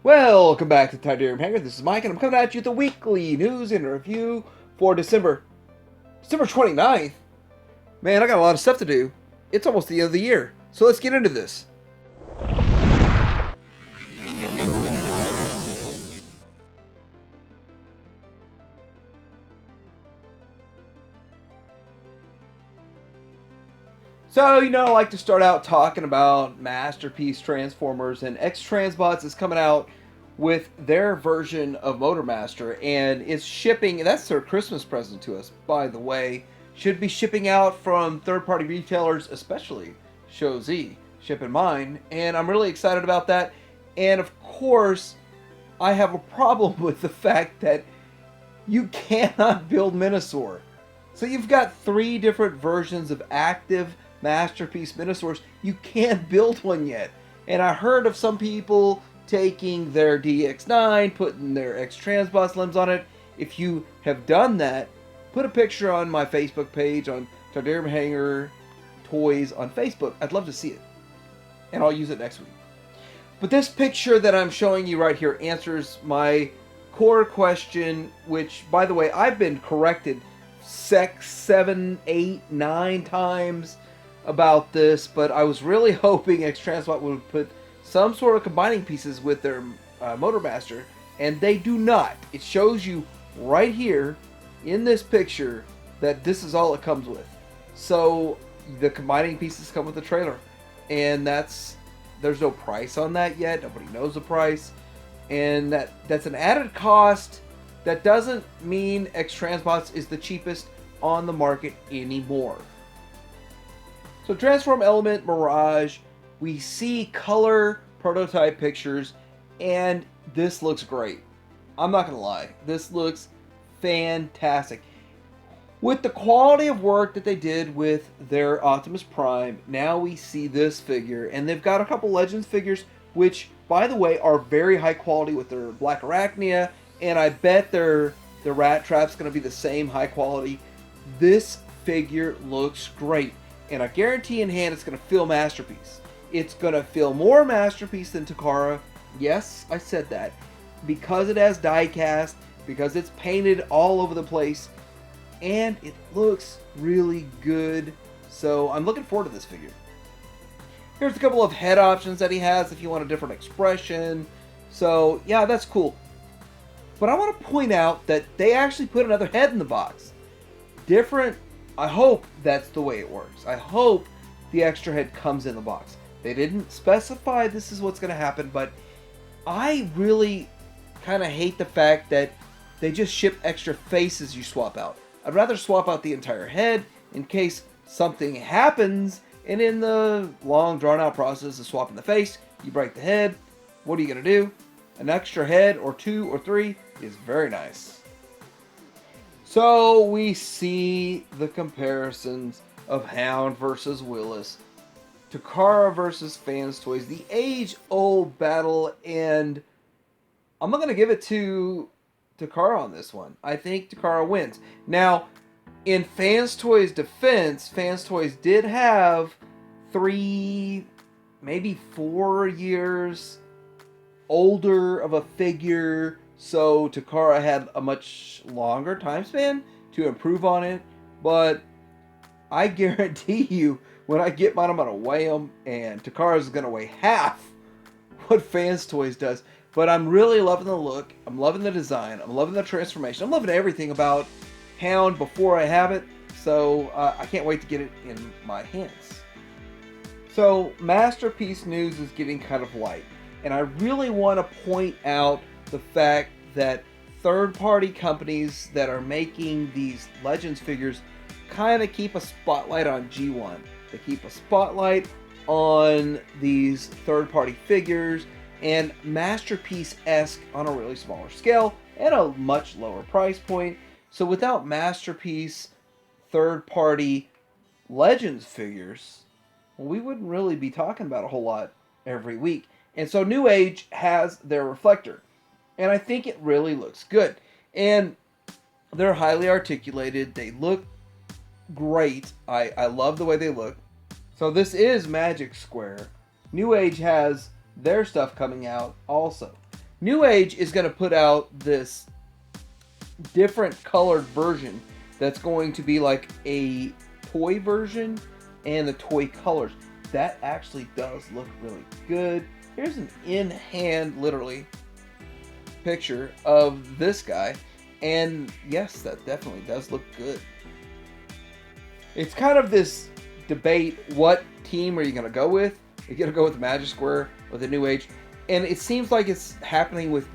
Welcome back to Titanium Hangar. This is Mike, and I'm coming at you with the weekly news and review for December 29th. Man, I got a lot of stuff to do. It's almost the end of the year, so let's get into this. So, I like to start out talking about Masterpiece Transformers, and X-Transbots is coming out with their version of Motormaster, and it's shipping. That's their Christmas present to us, by the way. Should be shipping out from third-party retailers, especially Show Z, shipping mine, and I'm really excited about that. And of course, I have a problem with the fact that you cannot build Minosaur. So you've got 3 different versions of active Masterpiece Minosaurs. You can't build one yet. And I heard of some people taking their DX9, putting their X-Transbots limbs on it. If you have done that, put a picture on my Facebook page on Titanium Hangar Toys on Facebook. I'd love to see it. And I'll use it next week. But this picture that I'm showing you right here answers my core question, which, by the way, I've been corrected 6, 7, 8, 9 times about this, but I was really hoping X-Transbot would put some sort of combining pieces with their Motormaster, and they do not. It shows you right here in this picture that this is all it comes with. So the combining pieces come with the trailer, and there's no price on that yet. Nobody knows the price, and that's an added cost. That doesn't mean X-Transbots is the cheapest on the market anymore. So Transform Element Mirage, we see color prototype pictures, and this looks great. I'm not gonna lie, this looks fantastic. With the quality of work that they did with their Optimus Prime, now we see this figure, and they've got a couple Legends figures, which, by the way, are very high quality with their Black Arachnia, and I bet their Rat Trap's gonna be the same high quality. This figure looks great, and I guarantee in hand it's gonna feel Masterpiece. It's gonna feel more Masterpiece than Takara. Yes, I said that. Because it has die cast, because it's painted all over the place, and it looks really good. So I'm looking forward to this figure. Here's a couple of head options that he has if you want a different expression. So yeah, that's cool. But I want to point out that they actually put another head in the box. Different. I hope that's the way it works. I hope the extra head comes in the box. They didn't specify this is what's going to happen, but I really kind of hate the fact that they just ship extra faces you swap out. I'd rather swap out the entire head in case something happens, and in the long drawn out process of swapping the face, you break the head. What are you going to do? An extra head or 2 or 3 is very nice. So we see the comparisons of Hound versus Willis, Takara versus Fans Toys, the age-old battle, and I'm not going to give it to Takara on this one. I think Takara wins. Now, in Fans Toys' defense, Fans Toys did have 3, maybe 4 years older of a figure, so Takara had a much longer time span to improve on it. But I guarantee you, when I get mine, I'm going to weigh them, and Takara's going to weigh half what Fans Toys does. But I'm really loving the look. I'm loving the design. I'm loving the transformation. I'm loving everything about Hound before I have it. So I can't wait to get it in my hands. So Masterpiece news is getting kind of light. And I really want to point out the fact that third-party companies that are making these Legends figures kind of keep a spotlight on G1. They keep a spotlight on these third-party figures, and Masterpiece-esque on a really smaller scale and a much lower price point. So without Masterpiece third-party Legends figures, well, we wouldn't really be talking about a whole lot every week. And so New Age has their reflector, and I think it really looks good. And they're highly articulated. They look great. I love the way they look. So this is Magic Square. New Age has their stuff coming out also. New Age is going to put out this different colored version that's going to be like a toy version and the toy colors. That actually does look really good. Here's an in-hand, literally, picture of this guy. And yes, that definitely does look good. It's kind of this debate, what team are you going to go with? Are you going to go with the Magic Square or the New Age? And it seems like it's happening with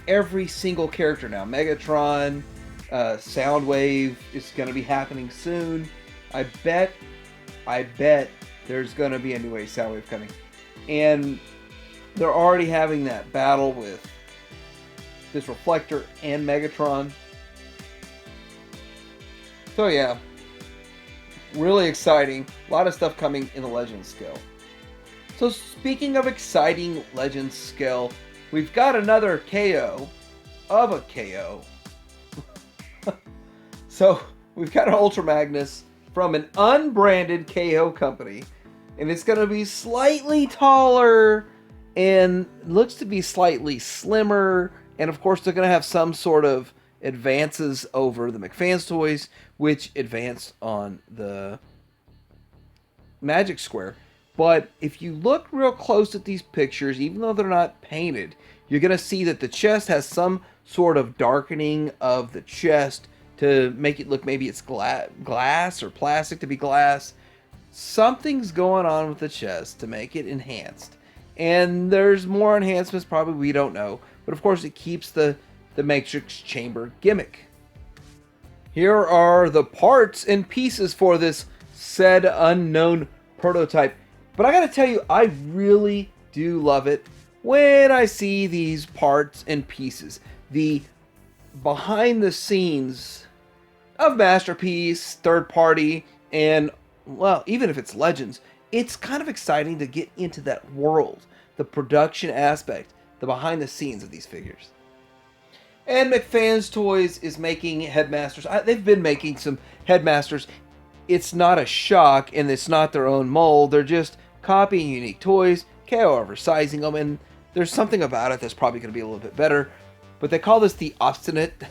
every single character now. Megatron, Soundwave is going to be happening soon. I bet there's going to be a New Age Soundwave coming. And they're already having that battle with this Reflector and Megatron. So yeah, really exciting. A lot of stuff coming in the Legends scale. So speaking of exciting Legends scale, we've got another KO of a KO. So we've got an Ultra Magnus from an unbranded KO company, and it's going to be slightly taller and looks to be slightly slimmer. And of course, they're going to have some sort of advances over the McFans toys, which advanced on the Magic Square. But if you look real close at these pictures, even though they're not painted, you're going to see that the chest has some sort of darkening of the chest to make it look, maybe it's glass or plastic to be glass. Something's going on with the chest to make it enhanced. And there's more enhancements probably we don't know. But of course it keeps the Matrix Chamber gimmick. Here are the parts and pieces for this said unknown prototype. But I gotta tell you, I really do love it when I see these parts and pieces. The behind the scenes of Masterpiece, third party, and, well, even if it's Legends, it's kind of exciting to get into that world. The production aspect, the behind the scenes of these figures. And McFans Toys is making Headmasters. They've been making some Headmasters. It's not a shock, and it's not their own mold. They're just copying unique toys, KO oversizing them, and there's something about it that's probably going to be a little bit better. But they call this the Obstinate,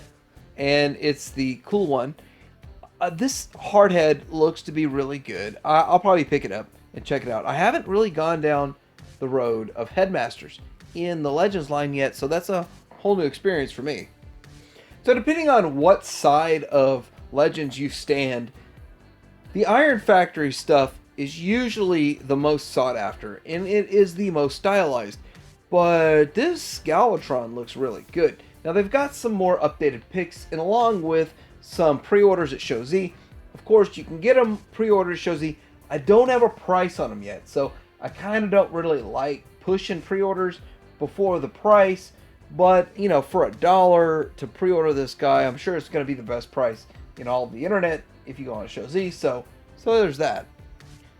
and it's the cool one. This hardhead looks to be really good. I'll probably pick it up and check it out. I haven't really gone down the road of Headmasters in the Legends line yet, so that's a whole new experience for me. So depending on what side of Legends you stand, the Iron Factory stuff is usually the most sought after, and it is the most stylized. But this Galvatron looks really good. Now they've got some more updated pics, and along with some pre-orders at Show Z. Of course, you can get them pre-ordered at Show Z. I don't have a price on them yet, so I kind of don't really like pushing pre-orders before the price. But, you know, for $1 to pre-order this guy, I'm sure it's going to be the best price in all of the internet if you go on Show Z. So there's that.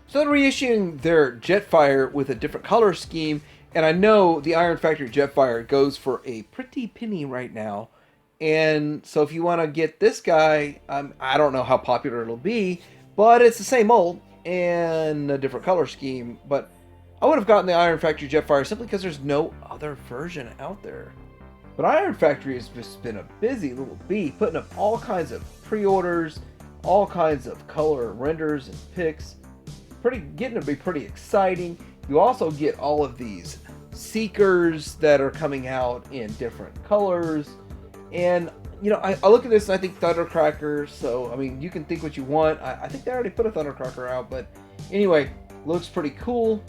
So they're reissuing their Jetfire with a different color scheme. And I know the Iron Factory Jetfire goes for a pretty penny right now. And so if you want to get this guy, I don't know how popular it'll be, but it's the same mold and a different color scheme. But I would have gotten the Iron Factory Jetfire simply because there's no other version out there. But Iron Factory has just been a busy little bee, putting up all kinds of pre-orders, all kinds of color renders and pics. Getting to be pretty exciting. You also get all of these Seekers that are coming out in different colors. And, you know, I look at this and I think Thundercracker. So, I mean, you can think what you want. I think they already put a Thundercracker out. But anyway, looks pretty cool.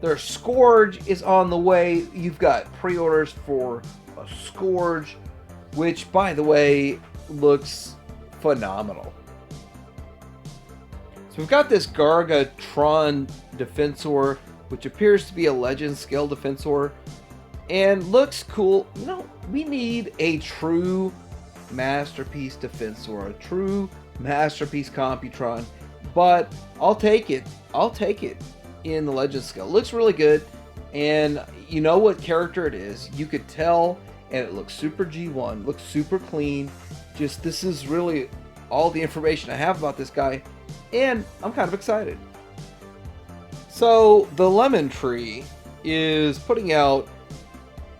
Their Scourge is on the way. You've got pre-orders for a Scourge, which, by the way, looks phenomenal. So we've got this Gargatron Defensor, which appears to be a Legend scale Defensor, and looks cool. You know, we need a true Masterpiece Defensor, a true Masterpiece Computron, but I'll take it. I'll take it in the Legend scale. It looks really good, and you know what character it is. You could tell, and it looks super G1, looks super clean. Just, this is really all the information I have about this guy, and I'm kind of excited. So the Lemon Tree is putting out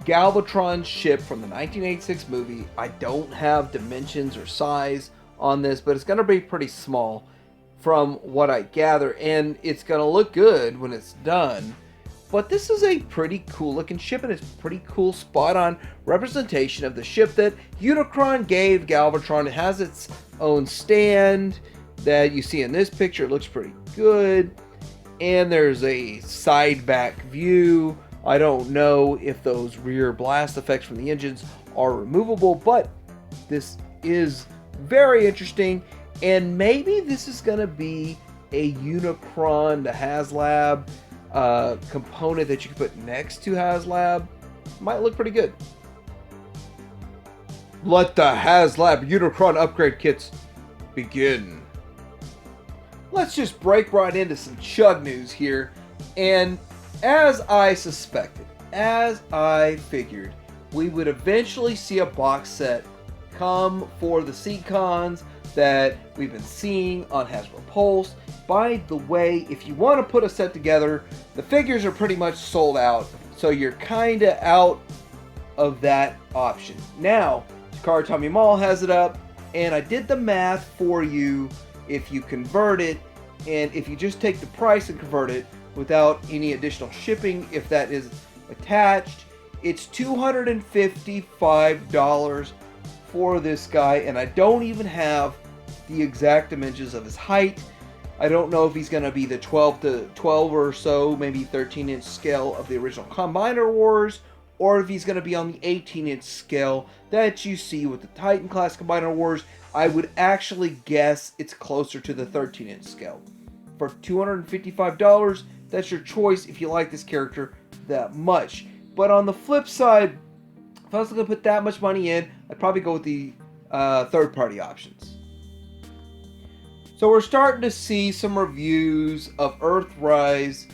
Galvatron ship from the 1986 movie. I don't have dimensions or size on this, but it's going to be pretty small from what I gather, and it's going to look good when it's done. But this is a pretty cool looking ship, and it's pretty cool spot on representation of the ship that Unicron gave Galvatron. It has its own stand that you see in this picture. It looks pretty good. And there's a side back view. I don't know if those rear blast effects from the engines are removable, but this is very interesting. And maybe this is going to be a Unicron to HasLab component that you can put next to HasLab. Might look pretty good. Let the HasLab Unicron upgrade kits begin. Let's just break right into some Chugg news here. And as I suspected, as I figured, we would eventually see a box set come for the Seacons that we've been seeing on Hasbro Pulse. By the way, if you want to put a set together, the figures are pretty much sold out, so you're kind of out of that option. Now, Takara Tommy Mall has it up, and I did the math for you. If you convert it, and if you just take the price and convert it without any additional shipping, if that is attached, it's $255 for this guy, and I don't even have the exact dimensions of his height. I don't know if he's going to be the 12 or so, maybe 13-inch scale of the original Combiner Wars, or if he's going to be on the 18-inch scale that you see with the Titan class Combiner Wars. I would actually guess it's closer to the 13-inch scale. For $255, that's your choice if you like this character that much. But on the flip side, if I was going to put that much money in, I'd probably go with the third-party options. So we're starting to see some reviews of Earthrise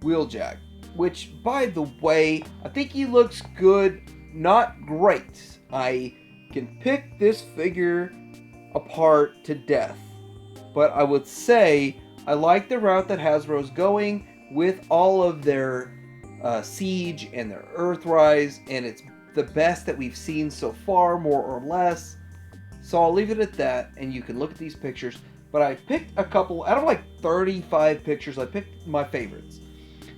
Wheeljack, which, by the way, I think he looks good, not great. I can pick this figure apart to death, but I would say I like the route that Hasbro's going with all of their Siege and their Earthrise, and it's the best that we've seen so far, more or less. So I'll leave it at that, and you can look at these pictures. But I picked a couple, out of like 35 pictures, I picked my favorites.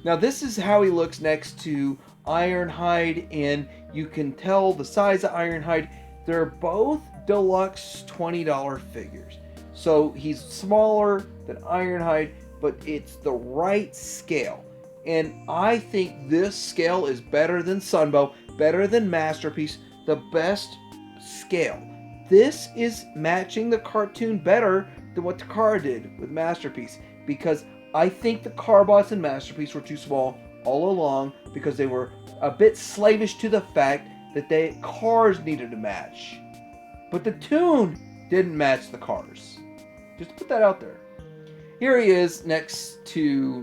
Now this is how he looks next to Ironhide, and you can tell the size of Ironhide. They're both deluxe $20 figures. So he's smaller than Ironhide, but it's the right scale. And I think this scale is better than Sunbow, better than Masterpiece, the best scale. This is matching the cartoon better than what Takara did with Masterpiece, because I think the Carbots in Masterpiece were too small all along because they were a bit slavish to the fact that the cars needed to match. But the tune didn't match the cars. Just to put that out there. Here he is next to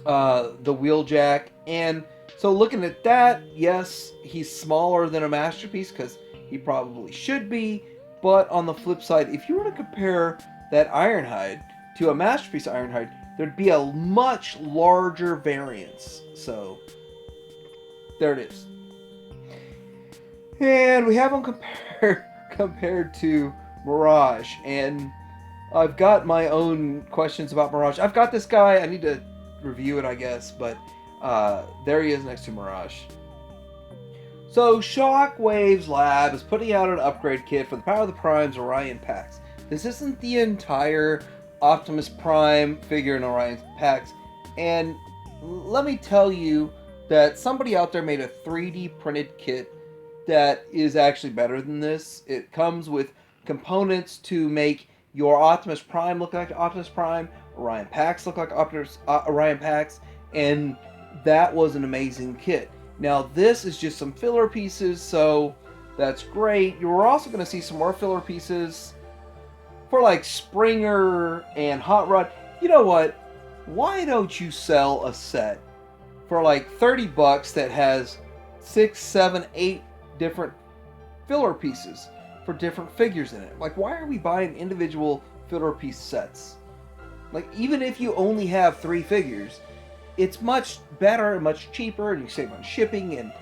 the Wheeljack, and so looking at that, yes, he's smaller than a Masterpiece because he probably should be. But on the flip side, if you were to compare that Ironhide to a Masterpiece Ironhide, there'd be a much larger variance. So there it is. And we have them compared to Mirage, and I've got my own questions about Mirage. I've got this guy, I need to review it, I guess, but there he is next to Mirage. So Shockwave's lab is putting out an upgrade kit for the Power of the Prime's Orion packs. This isn't the entire Optimus Prime figure in Orion's packs, and let me tell you that somebody out there made a 3D printed kit that is actually better than this. It comes with components to make your Optimus Prime look like Optimus Prime, Orion packs look like Orion packs, and that was an amazing kit. Now this is just some filler pieces, so that's great. You're also going to see some more filler pieces for like Springer and Hot Rod. You know what? Why don't you sell a set for like 30 bucks that has 6, 7, 8 different filler pieces for different figures in it? Like, why are we buying individual filler piece sets? Like, even if you only have 3 figures, it's much better and much cheaper, and you save on shipping, and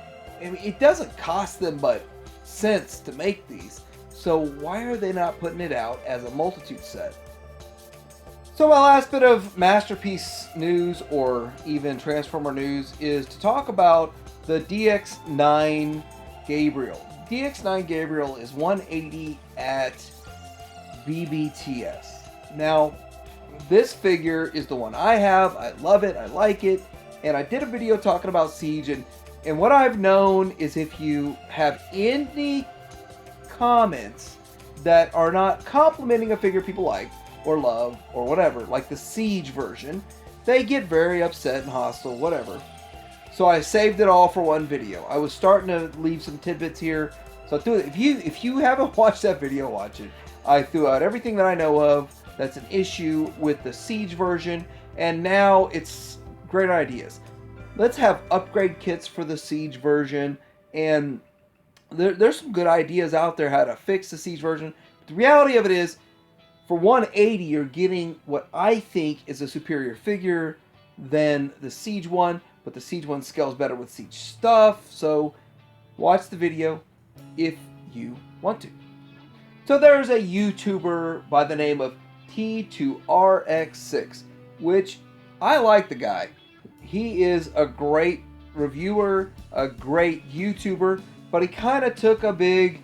I mean, it doesn't cost them but cents to make these. So why are they not putting it out as a multitude set? So my last bit of Masterpiece news, or even Transformer news, is to talk about the DX9 Gabriel. DX9 Gabriel is 180 at BBTS. Now, this figure is the one I have. I love it. I like it. And I did a video talking about Siege, and what I've known is if you have any comments that are not complimenting a figure people like or love or whatever, like the Siege version, they get very upset and hostile, whatever. So I saved it all for one video. I was starting to leave some tidbits here, so do it. If you haven't watched that video, watch it. I threw out everything that I know of that's an issue with the Siege version, and now it's great ideas. Let's have upgrade kits for the Siege version, and there's some good ideas out there how to fix the Siege version. But the reality of it is, for 180, you're getting what I think is a superior figure than the Siege one, but the Siege one scales better with Siege stuff, so watch the video if you want to. So there's a YouTuber by the name of T2RX6, which I like the guy. He is a great reviewer, a great YouTuber, but he kind of took a big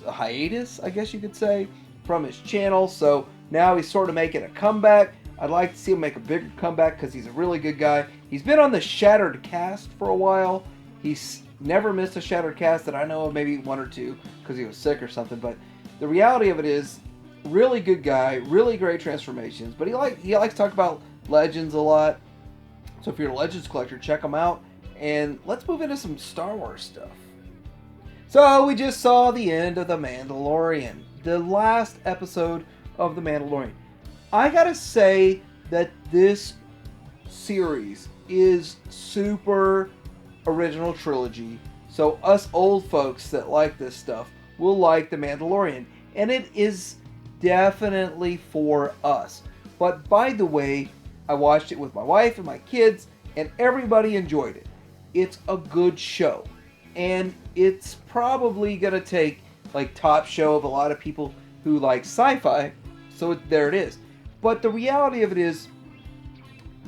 hiatus, I guess you could say, from his channel. So now he's sort of making a comeback. I'd like to see him make a bigger comeback because he's a really good guy. He's been on the Shattered Cast for a while. He's never missed a Shattered Cast that I know of, maybe one or two because he was sick or something. But the reality of it is, really good guy, really great transformations. But he likes to talk about Legends a lot. So if you're a Legends collector, check him out. And let's move into some Star Wars stuff. So we just saw the end of The Mandalorian, the last episode of The Mandalorian. I gotta say that this series is super original trilogy. So us old folks that like this stuff will like The Mandalorian. And it is definitely for us. But by the way, I watched it with my wife and my kids, and everybody enjoyed it. It's a good show. And it's probably going to take like top show of a lot of people who like sci-fi. So there it is. But the reality of it is,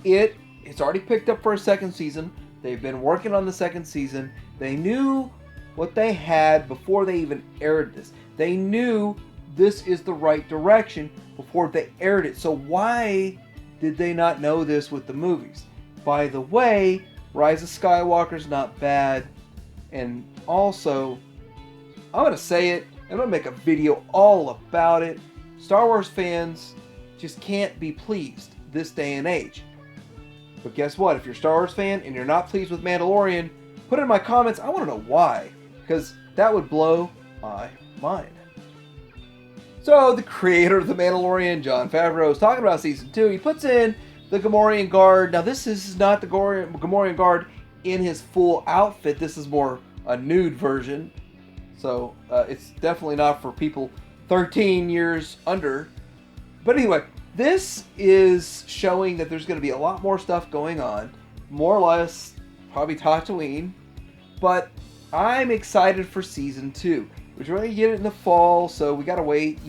it's already picked up for a second season. They've been working on the second season. They knew what they had before they even aired this. They knew this is the right direction before they aired it. So why did they not know this with the movies? By the way, Rise of Skywalker's not bad. And also, I'm going to say it, I'm going to make a video all about it. Star Wars fans just can't be pleased this day and age. But guess what? If you're a Star Wars fan and you're not pleased with Mandalorian, put it in my comments. I want to know why. Because that would blow my mind. So, the creator of The Mandalorian, Jon Favreau, is talking about Season 2. He puts in the Gamorrean Guard. Now, this is not the Gamorrean Guard in his full outfit. This is more a nude version. So, it's definitely not for people 13 years under. But anyway, this is showing that there's going to be a lot more stuff going on. More or less, probably Tatooine. But I'm excited for Season 2. We're trying to get it in the fall, so we got to wait,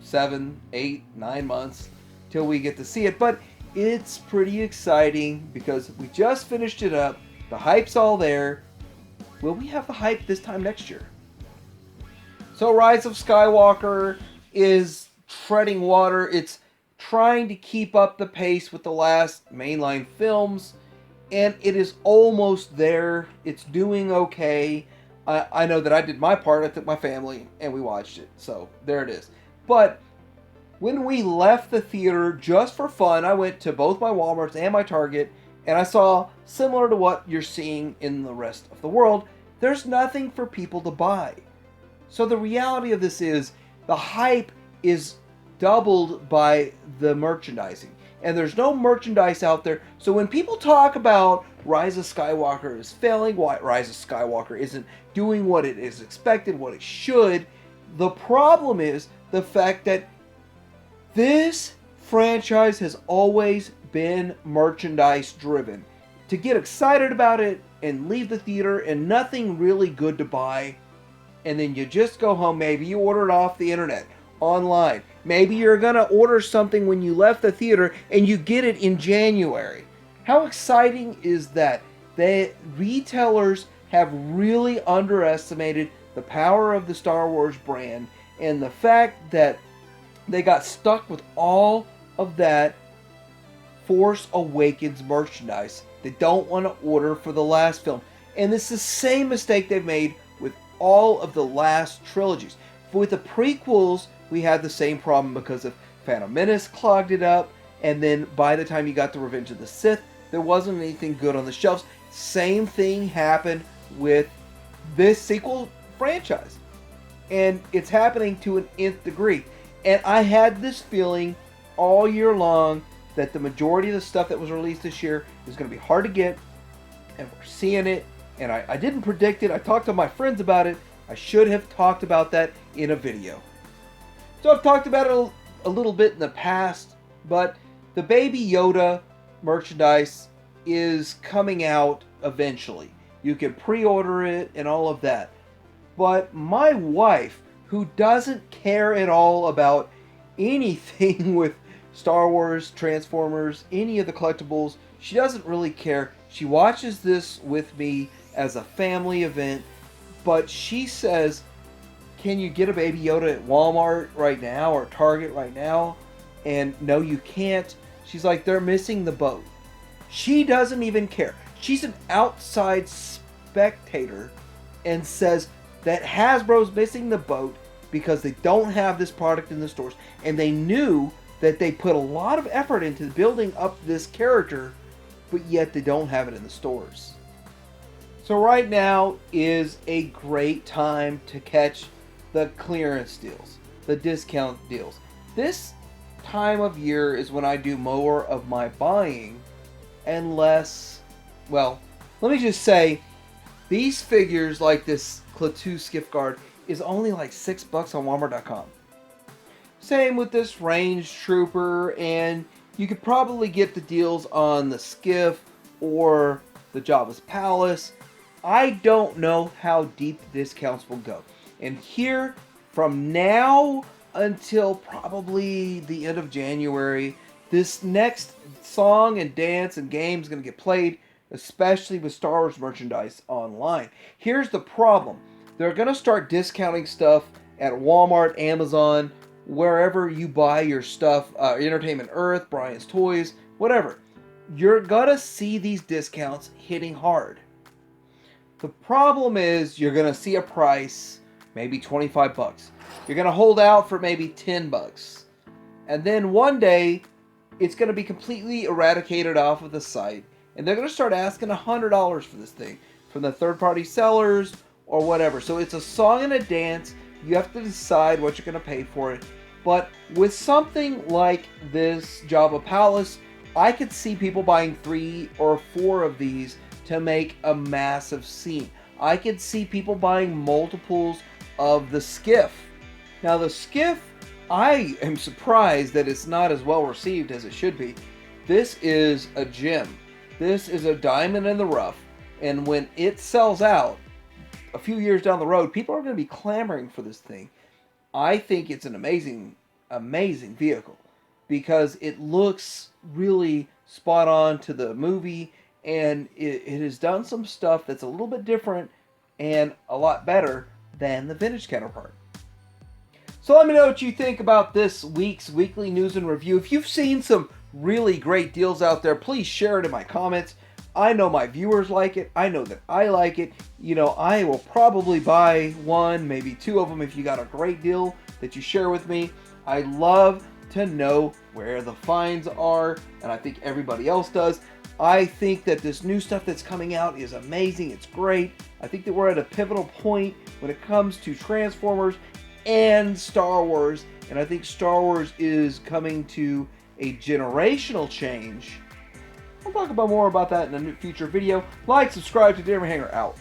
7, 8, 9 months till we get to see it. But it's pretty exciting because we just finished it up. The hype's all there. Will we have the hype this time next year? So Rise of Skywalker is treading water. It's trying to keep up the pace with the last mainline films, and it is almost there. It's doing okay. I know that I did my part. I took my family and we watched it. So there it is. But when we left the theater just for fun, I went to both my Walmarts and my Target, and I saw, similar to what you're seeing in the rest of the world, there's nothing for people to buy. So the reality of this is the hype is doubled by the merchandising. And there's no merchandise out there. So when people talk about Rise of Skywalker is failing, why Rise of Skywalker isn't doing what it is expected, what it should, the problem is the fact that this franchise has always been merchandise driven. to get excited about it and leave the theater and nothing really good to buy, and then you just go home. Maybe you order it off the internet, online. Maybe you're going to order something when you left the theater and you get it in January. How exciting is that? The retailers have really underestimated the power of the Star Wars brand and the fact that they got stuck with all of that Force Awakens merchandise. They don't want to order for the last film. And it's the same mistake they've made with all of the last trilogies. With the prequels, we had the same problem because of Phantom Menace clogged it up, and then by the time you got to Revenge of the Sith, there wasn't anything good on the shelves. Same thing happened with this sequel franchise. And it's happening to an nth degree. And I had this feeling all year long that the majority of the stuff that was released this year is going to be hard to get, and we're seeing it. And I didn't predict it. I talked to my friends about it. I should have talked about that in a video. So I've talked about it a little bit in the past, but the Baby Yoda merchandise is coming out eventually. You can pre-order it and all of that. But my wife, who doesn't care at all about anything with Star Wars, Transformers, any of the collectibles, she doesn't really care. She watches this with me as a family event, but she says, can you get a Baby Yoda at Walmart right now or Target right now? And no, you can't. She's like, they're missing the boat. She doesn't even care. She's an outside spectator and says that Hasbro's missing the boat because they don't have this product in the stores. And they knew that they put a lot of effort into building up this character, but yet they don't have it in the stores. So right now is a great time to catch the clearance deals, the discount deals. This time of year is when I do more of my buying and less, well, let me just say, these figures like this Klaatu Skiff Guard is only like $6 on Walmart.com. Same with this Range Trooper, and you could probably get the deals on the Skiff or the Jabba's Palace. I don't know how deep the discounts will go. And here, from now until probably the end of January, this next song and dance and game is going to get played, especially with Star Wars merchandise online. Here's the problem. They're going to start discounting stuff at Walmart, Amazon, wherever you buy your stuff, Entertainment Earth, Brian's Toys, whatever. You're going to see these discounts hitting hard. The problem is you're going to see a price, maybe $25. You're going to hold out for maybe $10. And then one day, it's going to be completely eradicated off of the site. And they're going to start asking $100 for this thing from the third-party sellers or whatever. So it's a song and a dance. You have to decide what you're going to pay for it. But with something like this Jabba Palace, I could see people buying 3 or 4 of these to make a massive scene. I could see people buying multiples of the Skiff. Now the Skiff, I am surprised that it's not as well received as it should be. This is a gem. This is a diamond in the rough. And when it sells out a few years down the road, people are going to be clamoring for this thing. I think it's an amazing, amazing vehicle because it looks really spot on to the movie, and it has done some stuff that's a little bit different and a lot better than the vintage counterpart. So let me know what you think about this week's weekly news and review. If you've seen some really great deals out there, please share it in my comments. I know my viewers like it. I know that I like it. You know, I will probably buy 1, maybe 2 of them if you got a great deal that you share with me. I love to know where the finds are, and I think everybody else does. I think that this new stuff that's coming out is amazing. It's great. I think that we're at a pivotal point when it comes to Transformers and Star Wars, and I think Star Wars is coming to a generational change. We'll talk about more about that in a future video. Like, subscribe to Damer Hanger out.